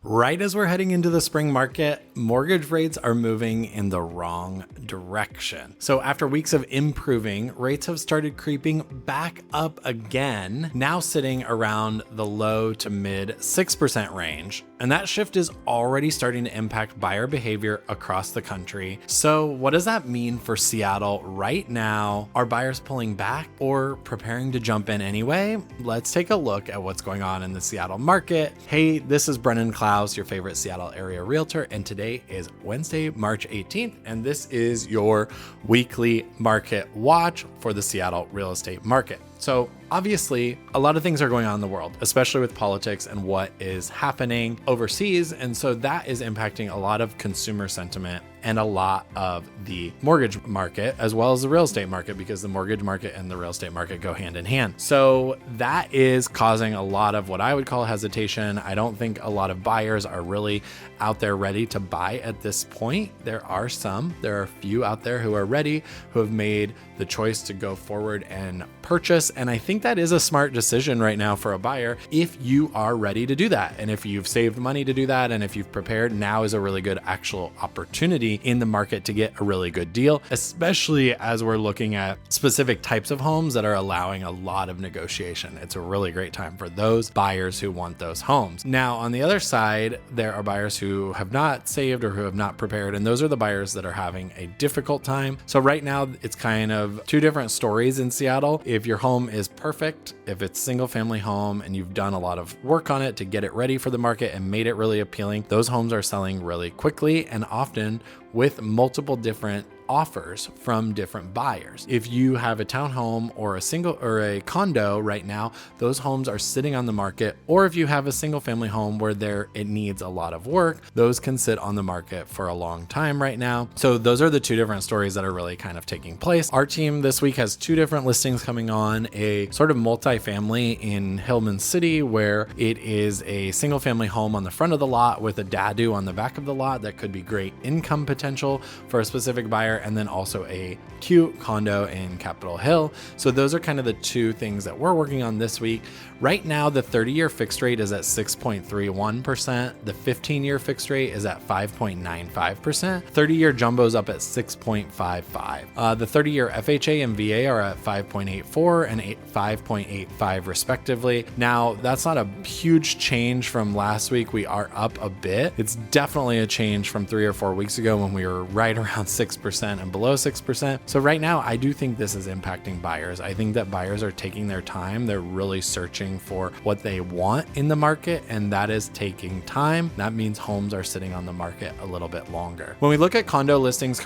Right as we're heading into the spring market, mortgage rates are moving in the wrong direction. So after weeks of improving, rates have started creeping back up again, now sitting around the low to mid 6% range. And that shift is already starting to impact buyer behavior across the country. So what does that mean for Seattle right now? Are buyers pulling back or preparing to jump in anyway? Let's take a look at what's going on in the Seattle market. Hey, this is Brennen, Clouse, your favorite Seattle area realtor, and today is Wednesday, March 18th, and this is your weekly market watch for the Seattle real estate market. So obviously, a lot of things are going on in the world, especially with politics and what is happening overseas. And so that is impacting a lot of consumer sentiment and a lot of the mortgage market, as well as the real estate market, because the mortgage market and the real estate market go hand in hand. So that is causing a lot of what I would call hesitation. I don't think a lot of buyers are really out there ready to buy at this point. There are a few out there who are ready, who have made the choice to go forward and purchase. And I think that is a smart decision right now for a buyer if you are ready to do that. And if you've saved money to do that, and if you've prepared, now is a really good actual opportunity in the market to get a really good deal, especially as we're looking at specific types of homes that are allowing a lot of negotiation. It's a really great time for those buyers who want those homes. Now, on the other side, there are buyers who have not saved or who have not prepared, and those are the buyers that are having a difficult time. So right now, it's kind of two different stories in Seattle. If your home is perfect, if it's single family home and you've done a lot of work on it to get it ready for the market and made it really appealing, those homes are selling really quickly and often with multiple different offers from different buyers. If you have a townhome or a condo right now, those homes are sitting on the market. Or if you have a single family home where it needs a lot of work, those can sit on the market for a long time right now. So those are the two different stories that are really kind of taking place. Our team this week has two different listings coming on, a sort of multifamily in Hillman City, where it is a single family home on the front of the lot with a dadu on the back of the lot that could be great income potential for a specific buyer, and then also a cute condo in Capitol Hill. So those are kind of the two things that we're working on this week. Right now, the 30-year fixed rate is at 6.31%. The 15-year fixed rate is at 5.95%. 30-year jumbo's up at 6.55. The 30-year FHA and VA are at 5.84 and 5.85 respectively. Now, that's not a huge change from last week. We are up a bit. It's definitely a change from 3 or 4 weeks ago when we were right around 6% and below 6%. So right now, I do think this is impacting buyers. I think that buyers are taking their time. They're really searching for what they want in the market, and that is taking time. That means homes are sitting on the market a little bit longer. When we look at condo listings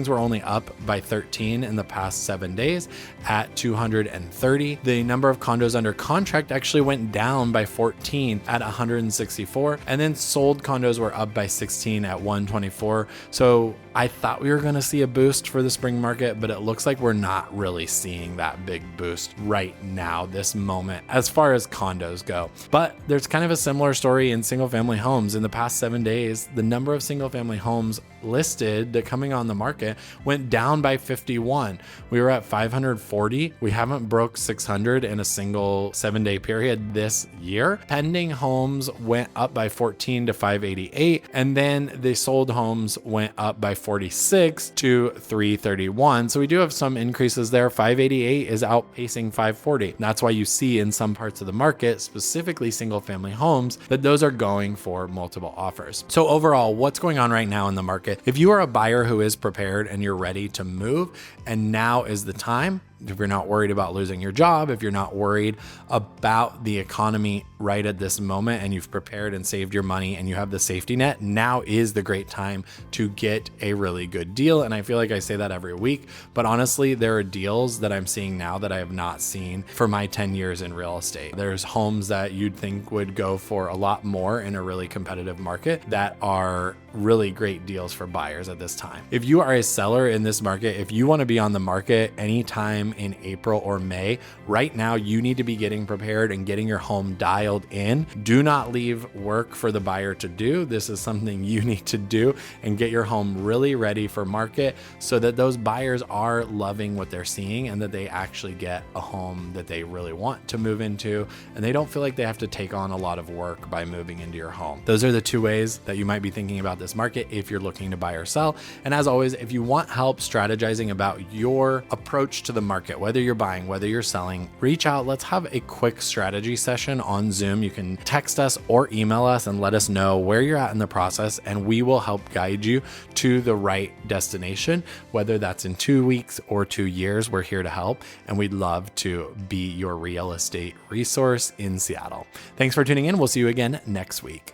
were only up by 13 in the past 7 days at 230. The number of condos under contract actually went down by 14 at 164, and then sold condos were up by 16 at 124. So I thought we were going to see a boost for the spring market, but it looks like we're not really seeing that big boost right now, this moment, as far as condos go. But there's kind of a similar story in single family homes. In the past 7 days, the number of single family homes listed that coming on the market went down by 51. We were at 540. We haven't broke 600 in a single 7-day period this year. Pending homes went up by 14 to 588. And then the sold homes went up by 46 to 331. So we do have some increases there. 588 is outpacing 540. That's why you see in some parts of the market, specifically single family homes, that those are going for multiple offers. So overall, what's going on right now in the market? If you are a buyer who is prepared and you're ready to move, and now is the time, if you're not worried about losing your job, if you're not worried about the economy right at this moment, and you've prepared and saved your money and you have the safety net, now is the great time to get a really good deal. And I feel like I say that every week, but honestly, there are deals that I'm seeing now that I have not seen for my 10 years in real estate. There's homes that you'd think would go for a lot more in a really competitive market that are really great deals for buyers at this time. If you are a seller in this market, if you want to be on the market anytime time in April or May. Right now, you need to be getting prepared and getting your home dialed in. Do not leave work for the buyer to do. This is something you need to do and get your home really ready for market so that those buyers are loving what they're seeing and that they actually get a home that they really want to move into, and they don't feel like they have to take on a lot of work by moving into your home. Those are the two ways that you might be thinking about this market if you're looking to buy or sell. And as always, if you want help strategizing about your approach to the market, whether you're buying, whether you're selling, reach out. Let's have a quick strategy session on Zoom. You can text us or email us and let us know where you're at in the process, and we will help guide you to the right destination, whether that's in 2 weeks or 2 years. We're here to help, and we'd love to be your real estate resource in Seattle. Thanks for tuning in. We'll see you again next week.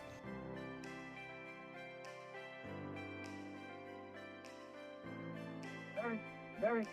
Very.